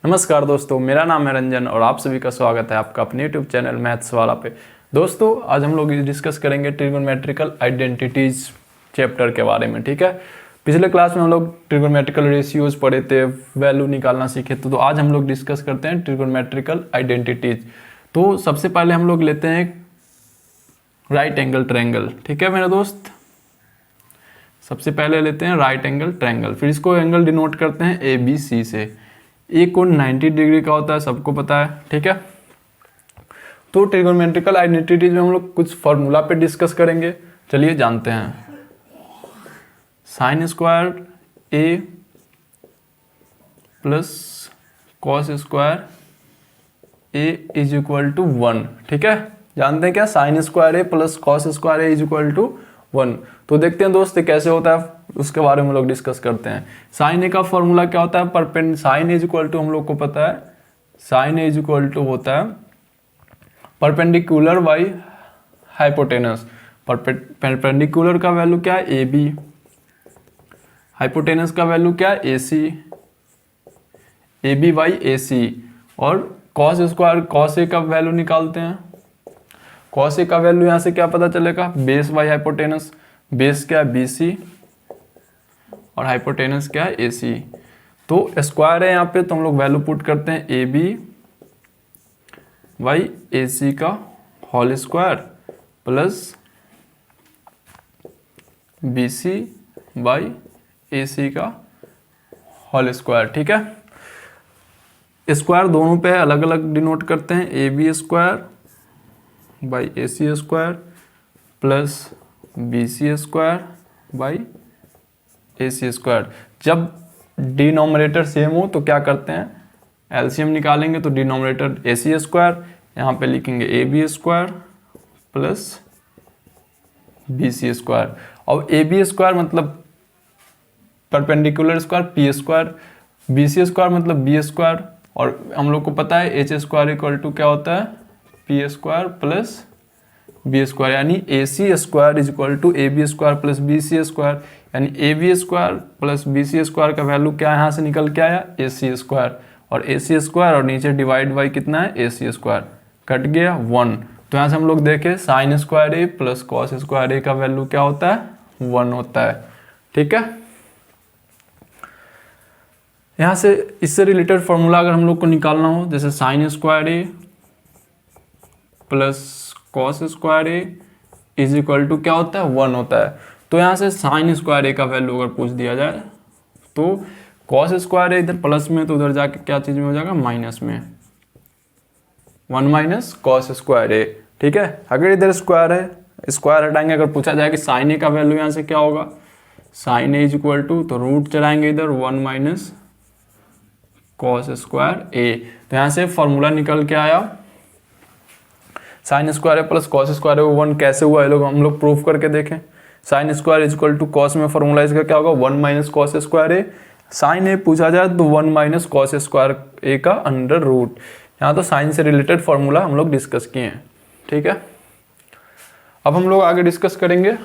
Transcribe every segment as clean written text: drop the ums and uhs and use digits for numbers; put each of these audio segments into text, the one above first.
नमस्कार दोस्तों, मेरा नाम है रंजन और आप सभी का स्वागत है आपका अपने यूट्यूब चैनल मैथ्स वाला पे। दोस्तों आज हम लोग डिस्कस करेंगे ट्रिगोनोमेट्रिकल आइडेंटिटीज चैप्टर के बारे में। ठीक है, पिछले क्लास में हम लोग ट्रिगोनोमेट्रिकल रेशियोज पढ़े थे, वैल्यू निकालना सीखे थे। तो आज हम लोग डिस्कस करते हैं ट्रिगोनोमेट्रिकल आइडेंटिटीज। तो सबसे पहले हम लोग लेते हैं राइट एंगल ट्रायंगल। ठीक है मेरे दोस्त, सबसे पहले लेते हैं राइट एंगल ट्रायंगल। फिर इसको एंगल डिनोट करते हैं ABC से। एक कोण 90 डिग्री का होता है, सबको पता है। ठीक है, तो ट्रिगोनोमेट्रिकल आइडेंटिटीज में हम लोग कुछ फॉर्मूला पे डिस्कस करेंगे। चलिए जानते हैं। Sine square A plus cos square A is equal to 1। ठीक है, जानते हैं क्या, sine square A plus cos square A is equal to 1। तो देखते हैं दोस्त कैसे होता है, उसके बारे में लोग डिस्कस करते हैं। साइन ए का फॉर्मूला क्या होता है, sine A is equal to, हम लोग को पता है sine A is equal to होता है परपेंडिकुलर बाई हाइपोटेनस। परपेंडिकुलर का वैल्यू क्या है AB, हाइपोटेनस का वैल्यू क्या है AC, AB बाई AC। और कॉस स्क्वायर कॉस ए का वैल्यू निकालते हैं। कॉस ए का वैल्यू यहाँ से क्या पता चलेगा, बेस बाई हाइपोटेनस। बेस क्या है BC और हाइपोटेनस क्या है AC। तो स्क्वायर है यहाँ पे, तो हम लोग वैल्यू पुट करते हैं AB बाई AC का whole square plus BC by AC का होल स्क्वायर। ठीक है, स्क्वायर दोनों पे अलग अलग डिनोट करते हैं। AB square by AC square plus BC square by AC square. जब डिनोमिनेटर सेम हो तो क्या करते हैं, एलसीएम निकालेंगे। तो डिनोमिनेटर AC स्क्वायर, यहाँ पे लिखेंगे AB square plus BC square. और AB स्क्वायर मतलब perpendicular square P square, BC square मतलब B स्क्वायर। और हम लोग को पता है H स्क्वायर इक्वल टू क्या होता है, P square plus B square. यानी AC square is equal to AB square plus BC square. यानी AB square plus BC square का वैल्यू क्या यहाँ से निकल के आया, AC स्क्वायर। और AC स्क्वायर और नीचे डिवाइड बाई कितना है, AC स्क्वायर, कट गया 1। तो यहाँ से हम लोग देखें sine square A plus cos square A का वैल्यू क्या होता है, 1 होता है। ठीक है, यहाँ से इससे रिलेटेड फॉर्मूला अगर हम लोग को निकालना हो, जैसे sine square A plus cos square A is equal to क्या होता है, 1 होता है। तो यहाँ से साइन स्क्वायर A का वैल्यू अगर पूछ दिया जाए तो कॉस स्क्वायर A इधर प्लस में, तो उधर जाके क्या चीज में हो जाएगा, माइनस में, 1 माइनस कॉस स्क्वायर A। ठीक है, अगर इधर स्क्वायर है, स्क्वायर हटाएंगे, अगर पूछा जाए कि साइन A का वैल्यू यहाँ से क्या होगा, sine A is equal to, तो रूट चलाएंगे इधर 1 माइनस कॉस स्क्वायर A। तो यहाँ से फॉर्मूला निकल के आया साइन स्क्वायर है प्लस कॉस स्क्वायर है 1। कैसे हुआ ये हम लोग प्रूफ करके देखें। Sine square is equal to cos में फॉर्मूला इसका क्या होगा, 1 minus cos square A. Sine A पूछा जाए तो 1 माइनस कॉस स्क्वायर ए का अंडर रूट। यहाँ तो साइन से रिलेटेड फॉर्मूला हम लोग डिस्कस किए हैं। ठीक है, अब हम लोग आगे डिस्कस करेंगे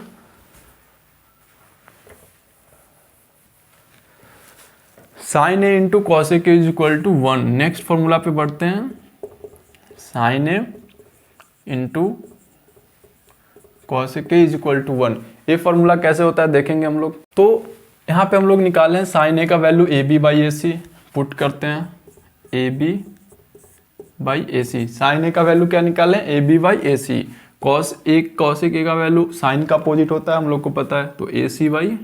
sine A into cos A के is equal to 1। Next formula पे बढ़ते हैं, साइन ए इंटू कॉस के इज इक्वल टू 1। ये फॉर्मूला कैसे होता है देखेंगे हम लोग। तो यहाँ पे हम लोग निकाले हैं साइन ए का value AB by AC, put करते हैं AB बाई AC। साइन ए का वैल्यू क्या निकालें, AB by AC। Cos A का वैल्यू साइन का अपोजिट होता है, हम लोग को पता है, तो AC बाई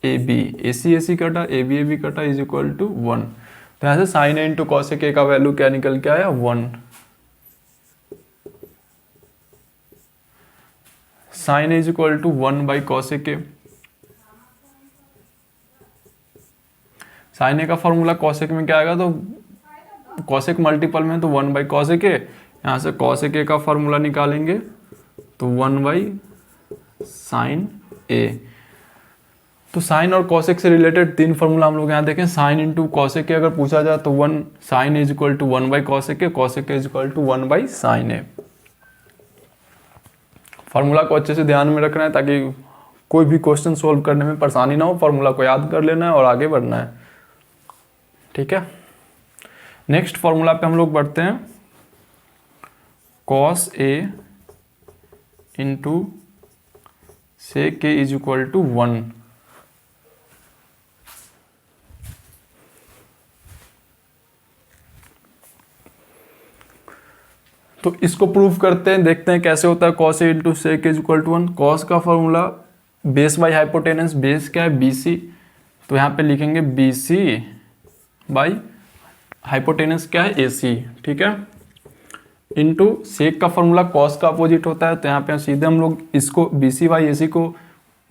AB। AC कटा, AB कटा इज इक्वल टू 1। तो यहाँ से sine A into cos A का वैल्यू क्या निकल के आया, 1। Sine is equal to 1 by cos A के। साइन ए का फॉर्मूला कॉस ए में क्या आएगा, तो कॉस ए मल्टीपल में तो 1 बाई कॉस ए के। यहाँ से कॉस ए का फॉर्मूला निकालेंगे तो 1 बाई साइन ए। तो साइन और कॉस ए से रिलेटेड 3 फॉर्मूला हम लोग यहाँ देखें। साइन इंटू कॉस ए अगर पूछा जाए तो 1 sine is equal to 1 by cos A के, cos A is equal to 1 by sine A. Formula को अच्छे से ध्यान में रखना है ताकि कोई भी क्वेश्चन सोल्व करने में परेशानी ना हो। फार्मूला को याद कर लेना है और आगे बढ़ना है। ठीक है। नेक्स्ट फॉर्मूला पे हम लोग बढ़ते हैं, cos A into sec A is equal to 1। तो इसको प्रूव करते हैं, देखते हैं कैसे होता है cos A into sec is equal to 1। Cos का formula base by hypotenuse, base क्या है BC, तो यहाँ पे लिखेंगे BC बाई हाइपोटेनस क्या है AC, ठीक है, इंटू सेक का फॉर्मूला कॉस का अपोजिट होता है, तो यहाँ पे सीधे हम लोग इसको BC बाई AC को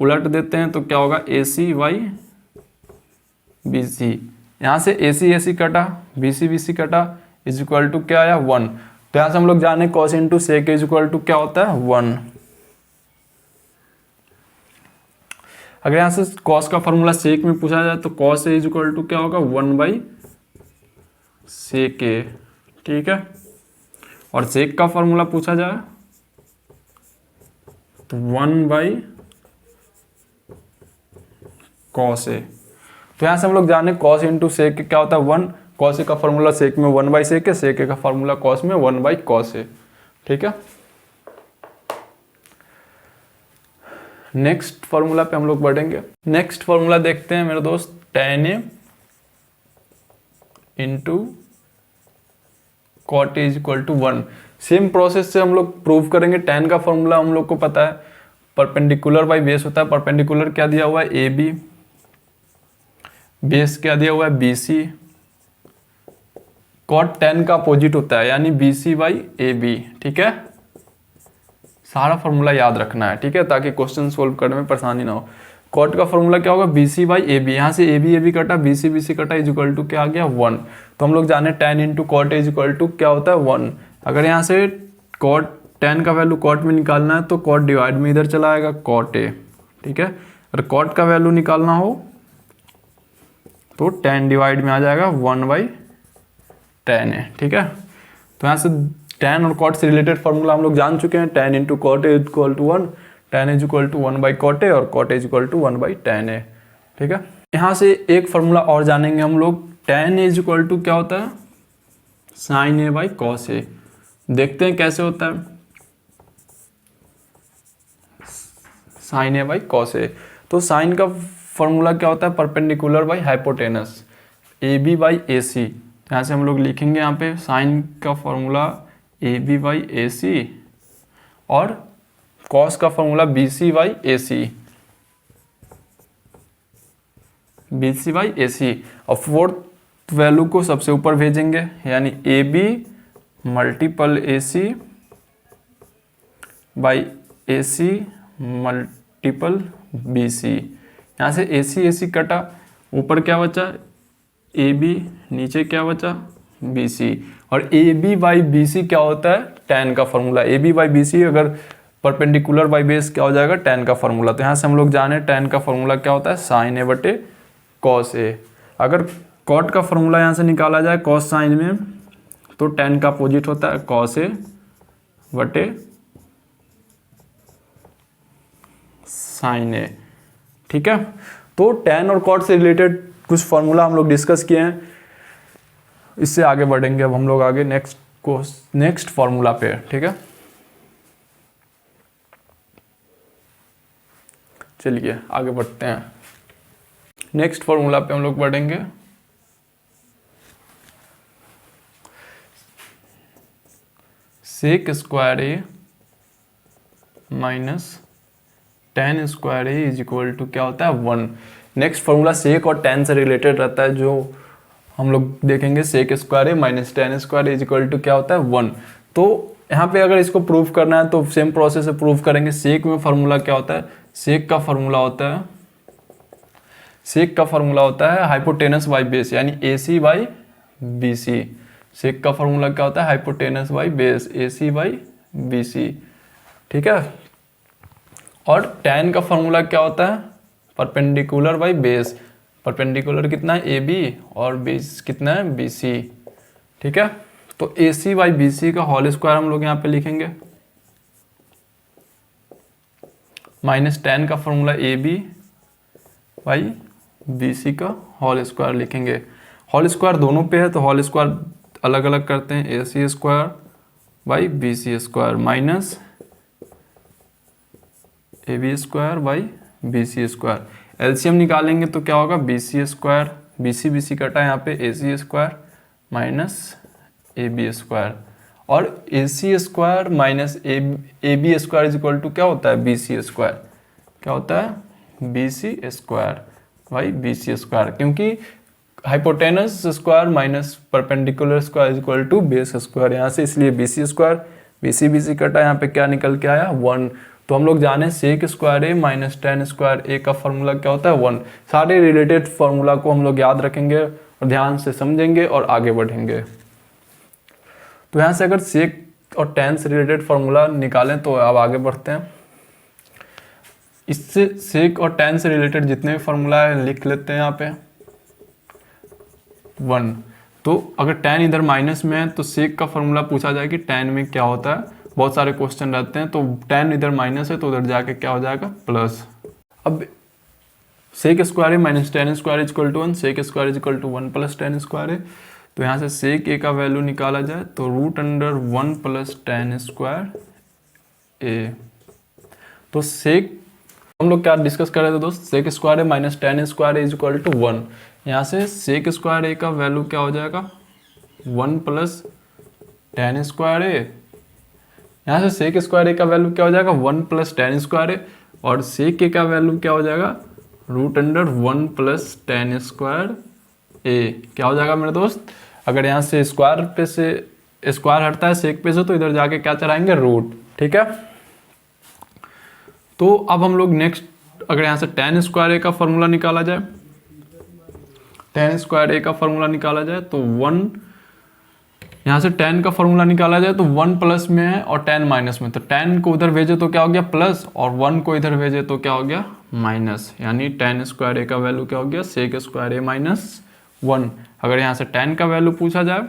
उलट देते हैं, तो क्या होगा AC बाई BC। यहाँ से AC AC कटा, BC BC कटा, इज इक्वल टू क्या आया 1। तो यहाँ से हम लोग जाने cos into sec is equal to क्या होता है 1। अगर यहाँ से कॉस का फॉर्मूला सेक में पूछा जाए तो cos A is equal to क्या होगा 1 बाई सेक ए, ठीक है। और सेक का फॉर्मूला पूछा जाए तो 1 बाई कॉस ए। तो यहाँ से हम लोग जाने कॉस इंटू सेक क्या होता है 1, कॉस ए का फॉर्मूला सेक में 1 बाई सेक है, सेक ए का फॉर्मूला कॉस में 1 बाई कॉस ए, ठीक है। नेक्स्ट फॉर्मूला पे हम लोग बढ़ेंगे। नेक्स्ट फॉर्मूला देखते हैं मेरे दोस्त, tan A into cot A is equal to 1। Same process से हम लोग प्रूव करेंगे। tan का फॉर्मूला हम लोग को पता है, परपेंडिकुलर बाई बेस होता है। परपेंडिकुलर क्या दिया हुआ है AB, बेस क्या दिया हुआ है BC, कॉट tan का अपोजिट होता है यानी BC बाई AB, ठीक है। सारा फॉर्मूला याद रखना है, ठीक है, ताकि क्वेश्चन सोल्व करने में परेशानी ना हो। कॉट का फॉर्मूला क्या होगा BC बाई AB, यहाँ से AB AB कटा, BC BC कटा, इज इक्वल टू क्या आ गया 1। तो हम लोग जाने tan into cot is equal to क्या होता है 1। अगर यहाँ से कॉट tan का वैल्यू कॉट में निकालना है तो कॉट डिवाइड में इधर चला आएगा कॉट ए, ठीक है। अगर कॉट का वैल्यू निकालना हो तो tan डिवाइड में आ जाएगा 1 बाई tan ए, ठीक है। तो यहाँ से tan और cot से रिलेटेड फॉर्मूला हम लोग जान चुके हैं, tan into cot is equal to 1, tan is equal to 1 by cot A और cot is equal to 1 by tan A, ठीक है। यहाँ से एक फॉर्मूला और जानेंगे हम लोग, tan इज इक्वल टू क्या होता है sin ए बाई cos ए। देखते हैं कैसे होता है sin ए बाई cos ए। तो sin का फॉर्मूला क्या होता है perpendicular by hypotenuse, AB by AC। यहाँ से हम लोग लिखेंगे यहाँ पे sin का फॉर्मूला AB बाई AC और cos का formula BC by AC, BC by AC। और फोर्थ वैल्यू को सबसे ऊपर भेजेंगे यानी AB multiple AC by AC multiple BC। यहाँ से AC AC कटा, ऊपर क्या बचा AB, नीचे क्या बचा BC। और AB बाई BC क्या होता है tan का फॉर्मूला, AB बाई BC अगर परपेंडिकुलर बाई बेस क्या हो जाएगा tan का फॉर्मूला। तो यहाँ से हम लोग जाने tan का फॉर्मूला क्या होता है sin A बटे cos A। अगर cot का फॉर्मूला यहाँ से निकाला जाए cos sin में तो tan का अपोजिट होता है cos A बटे sin A, ठीक है। तो tan और cot से रिलेटेड कुछ फॉर्मूला हम लोग डिस्कस किए हैं, इससे आगे बढ़ेंगे अब हम लोग आगे नेक्स्ट फॉर्मूला पे, ठीक है। चलिए आगे बढ़ते हैं। नेक्स्ट फॉर्मूला पे हम लोग बढ़ेंगे, sec square A minus tan square A is equal to क्या होता है 1। नेक्स्ट फॉर्मूला सेक और tan से रिलेटेड रहता है, जो हम लोग देखेंगे sec square A minus tan square is equal to क्या होता है 1। तो यहाँ पे अगर इसको प्रूव करना है तो सेम प्रोसेस से प्रूव करेंगे। सेक में फॉर्मूला क्या होता है, सेक का फॉर्मूला होता है हाइपोटेनस बाई बेस यानी AC बाई BC। सेक का फॉर्मूला क्या होता है hypotenuse by base AC by BC, ठीक है। और tan का फॉर्मूला क्या होता है परपेंडिकुलर बाई बेस, परपेंडिकुलर कितना है AB और बेस कितना है BC, ठीक है। तो AC बाई BC का होल स्क्वायर हम लोग यहाँ पे लिखेंगे माइनस tan का फॉर्मूला AB बाई BC का होल स्क्वायर लिखेंगे। होल स्क्वायर दोनों पे है तो होल स्क्वायर अलग अलग करते हैं, A C square by B C square minus A B square by B C square. LCM निकालेंगे तो क्या होगा, B C square, B C कटा है यहाँ पे, A C square minus A B square, और A C square minus A B square is equal to क्या होता है, बी सी स्क्वायर। क्या होता है, B C square by B C square, क्योंकि hypotenuse square minus perpendicular square is equal to base square यहाँ से, इसलिए B C square, B C कटा यहाँ पे क्या निकल के आया 1। तो हम लोग जाने सेक square A minus tan square A का फॉर्मूला क्या होता है 1। सारे रिलेटेड फॉर्मूला को हम लोग याद रखेंगे और ध्यान से समझेंगे और आगे बढ़ेंगे। तो यहाँ से अगर सेक और टेन से रिलेटेड फॉर्मूला निकालें तो अब आगे बढ़ते हैं। इससे सेक और टेन से रिलेटेड जितने भी फॉर्मूला है लिख लेते हैं यहाँ पे 1। तो अगर टेन इधर माइनस में है तो सेक का फॉर्मूला पूछा जाए कि टेन में क्या होता है, बहुत सारे क्वेश्चन रहते हैं, तो टेन इधर माइनस है तो उधर जाके क्या हो जाएगा प्लस। अब सेक स्क्वायर है minus tan square is equal to 1, sec square is equal to 1 plus ten square है। तो यहाँ से सेक ए का वैल्यू निकाला जाए तो root under 1 plus ten square A. तो सेक हम लोग क्या डिस्कस कर रहे थे दोस्त, sec square A minus tan square is equal to 1। यहाँ से सेक स्क्वायर ए का वैल्यू क्या हो जाएगा 1 प्लस टेन स्क्वायर ए। यहाँ से सेक स्क्वायर ए का वैल्यू क्या हो जाएगा 1 प्लस टेन स्क्वायर ए, और सेक ए का वैल्यू क्या हो जाएगा root under 1 plus ten square A. क्या हो जाएगा मेरे दोस्त, अगर यहाँ से स्क्वायर पे से स्क्वायर हटता है सेक पे से तो इधर जाके क्या चढ़ाएंगे रूट, ठीक है। तो अब हम लोग नेक्स्ट, अगर यहाँ से टेन स्क्वायर ए का फॉर्मूला निकाला जाए, टेन स्क्वायर ए का फॉर्मूला निकाला जाए तो 1, यहाँ से 10 का फॉर्मूला निकाला जाए तो 1 प्लस में है और 10 माइनस में, तो 10 को उधर भेजे तो क्या हो गया प्लस, और 1 को इधर भेजे तो क्या हो गया माइनस, यानी टेन स्क्वायर ए का वैल्यू क्या हो गया सेक स्क्वायर ए माइनस 1। अगर यहाँ से 10 का वैल्यू पूछा जाए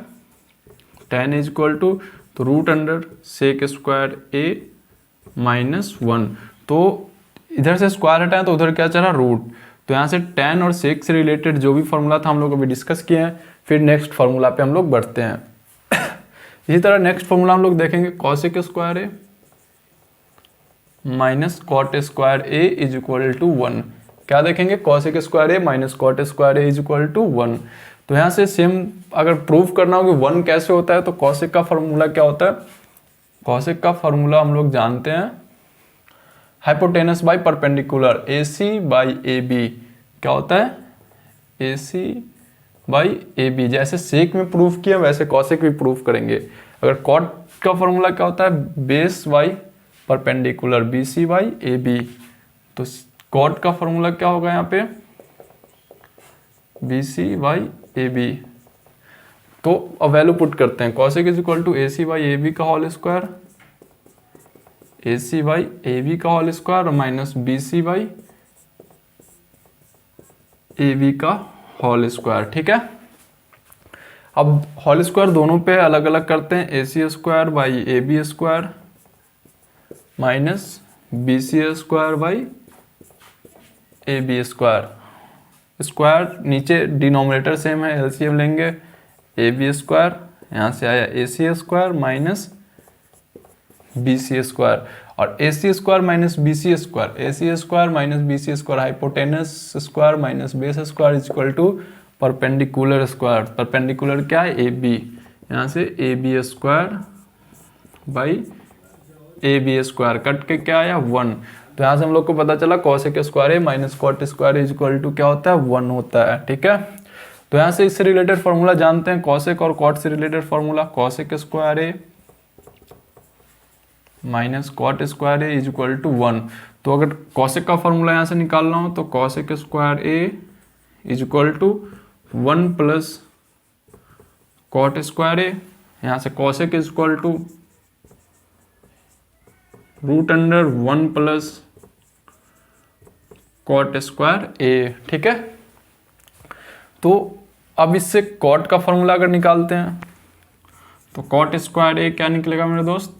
10 इज इक्वल टू तो root under sec square A minus 1, तो इधर से स्क्वायर हटाएं तो उधर क्या चला रूट। तो यहाँ से 10 और सेक से रिलेटेड जो भी फॉर्मूला था हम लोग अभी डिस्कस किए हैं, फिर नेक्स्ट फॉर्मूला पे हम लोग बढ़ते हैं। इसी तरह नेक्स्ट फॉर्मूला हम लोग देखेंगे cosec square A minus cot square A is equal to 1। क्या देखेंगे, cosec square A minus cot square A is equal to 1। तो यहाँ से सेम अगर प्रूव करना हो कि 1 कैसे होता है तो कॉसेक का फॉर्मूला क्या होता है, कॉसेक का फॉर्मूला हम लोग जानते हैं hypotenuse by perpendicular, A C by A B. क्या होता है, ए सी बाई ए बी। जैसे सेक में प्रूफ किया वैसे कॉसेक भी प्रूफ करेंगे। अगर कॉट का फॉर्मूला क्या होता है, base by perpendicular, B C by A B. तो कॉट का फॉर्मूला क्या होगा यहाँ पे, B C by A B. तो अब वैल्यू पुट करते हैं, cosec is equal to A C by A B का whole square, A C by A B का whole square minus B C by A B का whole square, ठीक है। अब होल स्क्वायर दोनों पे अलग अलग करते हैं, A C square by A B square minus B C square by A B square. Square नीचे डिनोमिनेटर सेम है, एलसीएम लेंगे, ए बी स्क्वायर यहाँ से आया A C square minus B C square, और A C square minus B C square, A C square minus B C square, hypotenuse square minus base square is equal to perpendicular square. Perpendicular क्या है, A B, यहाँ से A B square by A B square cut के क्या आया 1। तो यहाँ से हम लोग को पता चला cosec square A minus cot square is equal to क्या होता है 1 होता है, ठीक है। तो यहाँ से इससे रिलेटेड फॉर्मूला जानते हैं, कॉसेक और कॉट से related formula, cosec square A minus cot square A is equal to 1। तो अगर कॉसेक का फॉर्मूला यहाँ से निकालना हो तो cosec square A is equal to 1 plus cot square A, यहाँ से cosec is equal to root under 1 plus cot square A, ठीक है। तो अब इससे कॉट का फॉर्मूला अगर निकालते हैं तो कॉट स्क्वायर ए क्या निकलेगा मेरे दोस्त,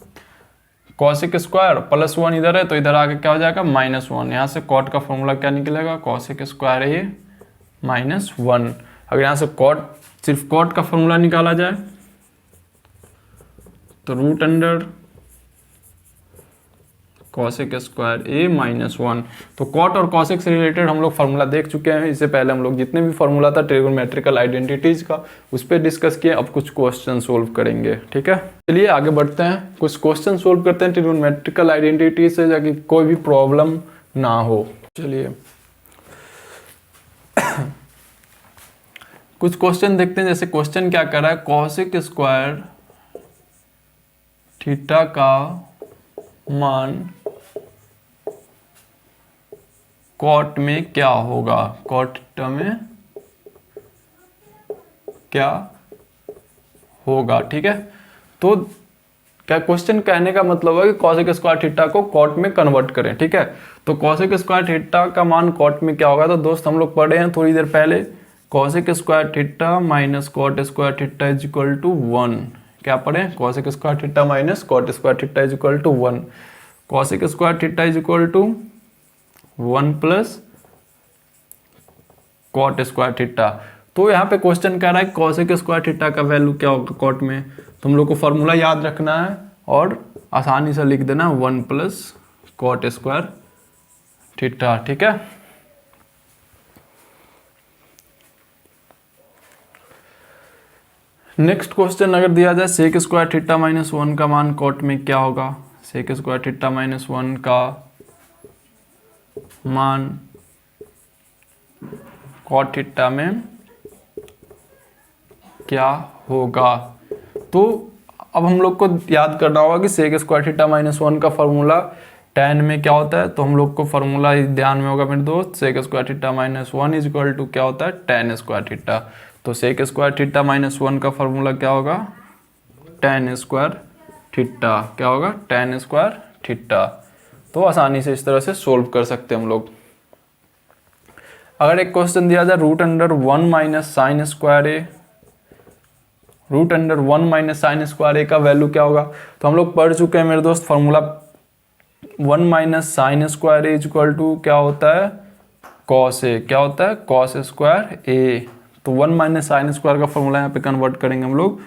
कॉसेक स्क्वायर प्लस 1 इधर है तो इधर आके क्या हो जाएगा -1। यहाँ से कॉट का फॉर्मूला क्या निकलेगा, कॉसेक स्क्वायर ए -1। अगर यहाँ से कॉट सिर्फ कॉट का फॉर्मूला निकाला जाए तो root under cosec square A minus 1। तो कॉट और कॉसेक से रिलेटेड हम लोग फार्मूला देख चुके हैं। इससे पहले हम लोग जितने भी फार्मूला था ट्रिगोनोमेट्रिकल आइडेंटिटीज का उस पर डिस्कस किए। अब कुछ क्वेश्चन सोल्व करेंगे, ठीक है। चलिए आगे बढ़ते हैं, कुछ क्वेश्चन सोल्व करते हैं ट्रिगोनोमेट्रिकल आइडेंटिटीज से, ताकि कोई भी प्रॉब्लम ना हो। चलिए कुछ क्वेश्चन देखते हैं। जैसे क्वेश्चन क्या कर रहा है, कॉसेक स्क्वायर थीटा का मान कॉट में क्या होगा, कॉट थीटा में क्या होगा, ठीक है। तो क्या क्वेश्चन कहने का मतलब है कि कॉसेक स्क्वायर थीटा को कॉट में कन्वर्ट करें, ठीक है। तो कॉसेक स्क्वायर थीटा का मान कॉट में क्या होगा, तो दोस्त हम लोग पढ़े हैं थोड़ी देर पहले, cosec square theta minus cot square theta is equal to 1। क्या पढ़े, cosec square theta minus cot square theta is equal to 1। Cosec square theta is equal to 1 plus cot square theta. तो यहाँ पे क्वेश्चन कह रहा है cosec square theta का value क्या होगा कॉट में। तुम लोग को फॉर्मूला याद रखना है और आसानी से लिख देना 1 प्लस कॉट स्क्वायर थीटा, ठीक है। नेक्स्ट क्वेश्चन अगर दिया जाए सेक स्क्वायर थीटा माइनस 1 का मान कॉट में क्या होगा। सेक स्क्वायर थीटा माइनस 1 का मान कॉट थीटा में क्या होगा। तो अब हम लोग को याद करना होगा कि सेक स्क्वायर थीटा माइनस 1 का फॉर्मूला tan में क्या होता है। तो हम लोग को फॉर्मूला ध्यान में होगा मेरे दोस्त, sec square theta minus 1 is equal to क्या होता है, tan स्क्वायर थीटा। तो सेक स्क्वायर थीटा माइनस 1 का फॉर्मूला क्या होगा, tan स्क्वायर थीटा। क्या होगा, tan स्क्वायर थीटा। तो आसानी से इस तरह से सोल्व कर सकते हैं हम लोग। अगर एक क्वेश्चन दिया जाए root under 1 minus sine square A, root under 1 minus sine square A का वैल्यू क्या होगा। तो हम लोग पढ़ चुके हैं मेरे दोस्त formula 1 minus sine square A is equal to क्या होता है, कॉस ए। क्या होता है, कॉस स्क्वायर ए। तो 1 माइनस साइन स्क्वायर का फॉर्मूला यहाँ पे कन्वर्ट करेंगे हम लोग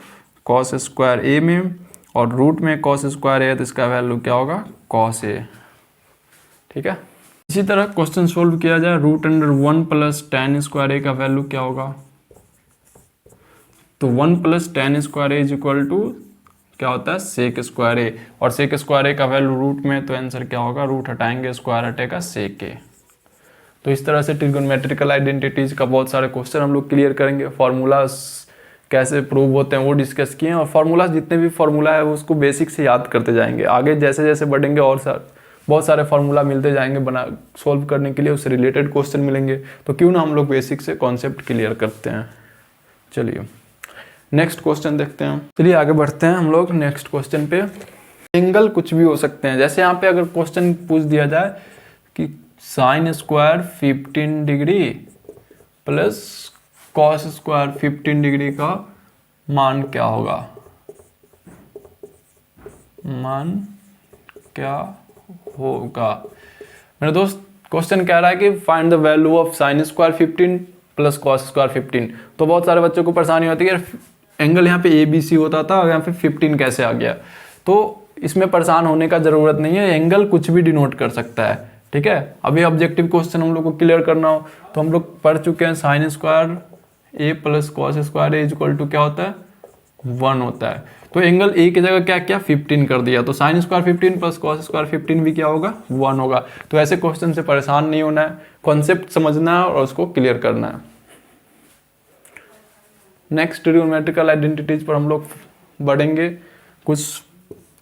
कॉस स्क्वायर ए में, और रूट में कॉस स्क्वायर ए तो इसका वैल्यू क्या होगा, कॉस ए, ठीक है। इसी तरह क्वेश्चन सोल्व किया जाए, root under 1 plus tan square A का वैल्यू क्या होगा। तो 1 plus tan square A is equal to क्या होता है, सेक स्क्वायर ए। और सेक स्क्वायर ए का वैल्यू रूट में, तो आंसर क्या होगा, रूट हटाएंगे स्क्वायर हटेगा सेक ए। तो इस तरह से ट्रिगोनोमेट्रिकल आइडेंटिटीज का बहुत सारे क्वेश्चन हम लोग क्लियर करेंगे। फार्मूलाज कैसे प्रूव होते हैं वो डिस्कस किए हैं, और फार्मूलाज जितने भी फार्मूला है वो उसको बेसिक से याद करते जाएंगे। आगे जैसे जैसे बढ़ेंगे और बहुत सारे फार्मूला मिलते जाएंगे बना सोल्व करने के लिए, उससे रिलेटेड क्वेश्चन मिलेंगे। तो क्यों ना हम लोग बेसिक से कॉन्सेप्ट क्लियर करते हैं। चलिए नेक्स्ट क्वेश्चन देखते हैं। चलिए आगे बढ़ते हैं हम लोग नेक्स्ट क्वेश्चन पे। एंगल कुछ भी हो सकते हैं। जैसे यहाँ पे अगर क्वेश्चन पूछ दिया जाए कि sine square 15 degree plus cos square 15 degree का मान क्या होगा, मान क्या होगा। मेरे दोस्त क्वेश्चन कह रहा है कि find the value of sine square 15 plus cos square 15। तो बहुत सारे बच्चों को परेशानी होती है कि एंगल यहाँ पे ABC होता था और यहाँ पे 15 कैसे आ गया। तो इसमें परेशान होने का जरूरत नहीं है, एंगल कुछ भी डिनोट कर सकता है, ठीक है। अभी ऑब्जेक्टिव क्वेश्चन हम लोग को क्लियर करना हो तो हम लोग पढ़ चुके हैं sine square A plus cos square A is equal to क्या होता है, 1 होता है। तो एंगल ए की जगह क्या क्या 15 कर दिया, तो sine square 15 plus cos square 15 भी क्या होगा, 1 होगा। तो ऐसे क्वेश्चन से परेशान नहीं होना है, कॉन्सेप्ट समझना है और उसको क्लियर करना है। नेक्स्ट ट्रिगोनोमेट्रिकल आइडेंटिटीज पर हम लोग बढ़ेंगे, कुछ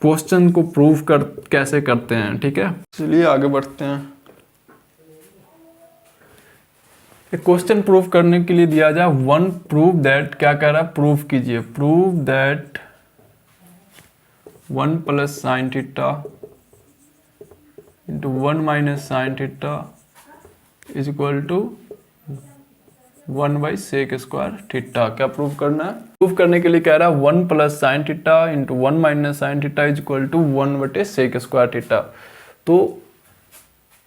क्वेश्चन को प्रूव कर कैसे करते हैं, ठीक है। चलिए आगे बढ़ते हैं। एक क्वेश्चन प्रूव करने के लिए दिया जाए 1 प्रूव दैट, क्या कह रहा है, प्रूव कीजिए, prove that 1 plus sine theta into 1 minus sine theta is equal to 1 by sec square theta. क्या प्रूव करना है, प्रूव करने के लिए कह रहा है 1 plus sine theta into 1 minus sine theta is equal to 1 बटे सेक स्क्वायर थीटा। तो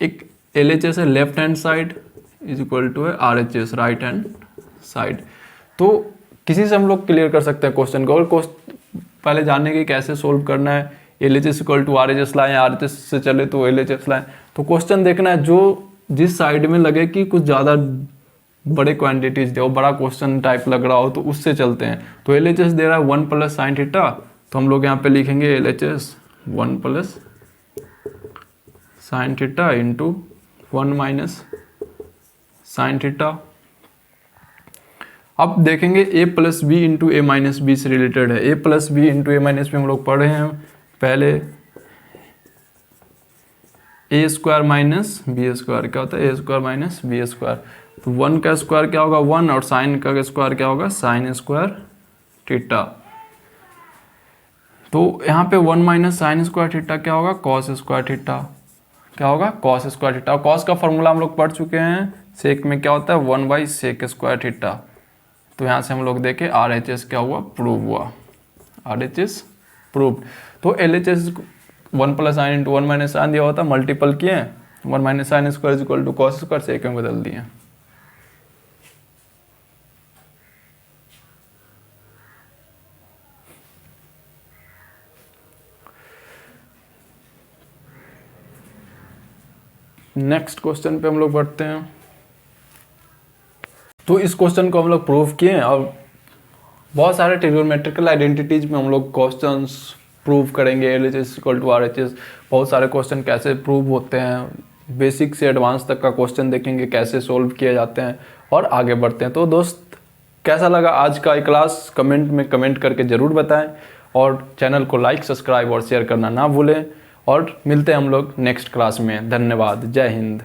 एक LHS है left hand side is equal to है RHS राइट हैंड साइड। तो किसी से हम लोग क्लियर कर सकते हैं क्वेश्चन को। और पहले जानने की कैसे सोल्व करना है, LHS इक्वल टू RHS लाएं, RHS से चले तो LHS लाएं। तो क्वेश्चन देखना है जो जिस साइड में लगे कि कुछ ज़्यादा बड़े क्वांटिटीज दे, बड़ा क्वेश्चन टाइप लग रहा हो तो उससे चलते हैं। तो LHS दे रहा है 1 प्लस साइन थीटा, तो हम लोग यहाँ पे लिखेंगे LHS 1 plus sine theta into 1 minus sine theta. अब देखेंगे a plus B into A minus B से रिलेटेड है। a plus B into A minus B हम लोग पढ़े हैं पहले, A square minus B square क्या होता है, A square minus B square. तो 1 का स्क्वायर क्या होगा 1, और साइन का स्क्वायर क्या होगा साइन स्क्वायर थीटा। तो यहाँ पे 1 माइनस साइन स्क्वायर थीटा क्या होगा कॉस स्क्वायर थीटा, क्या होगा कॉस स्क्वायर थीटा। कॉस का फॉर्मूला हम लोग पढ़ चुके हैं, सेक में क्या होता है 1 बाई सेक स्क्वायर थीटा। तो यहाँ से हम लोग देखें RHS क्या हुआ प्रूव हुआ, RHS प्रूव्ड। तो LHS 1 plus sine into 1 minus sine दिया होता, मल्टीपल किए 1 minus sine square equal to cos square, sec में बदल दिए। नेक्स्ट क्वेश्चन पे हम लोग बढ़ते हैं। तो इस क्वेश्चन को हम लोग प्रूव किए और बहुत सारे ट्रिग्नोमेट्रिकल आइडेंटिटीज में हम लोग क्वेश्चंस प्रूव करेंगे। LHS इक्वल टू RHS, बहुत सारे क्वेश्चन कैसे प्रूव होते हैं, बेसिक से एडवांस तक का क्वेश्चन देखेंगे कैसे सोल्व किए जाते हैं और आगे बढ़ते हैं। तो दोस्त कैसा लगा आज का ये क्लास, कमेंट में कमेंट करके ज़रूर बताएं, और चैनल को लाइक सब्सक्राइब और शेयर करना ना भूलें। और मिलते हैं हम लोग नेक्स्ट क्लास में। धन्यवाद, जय हिंद।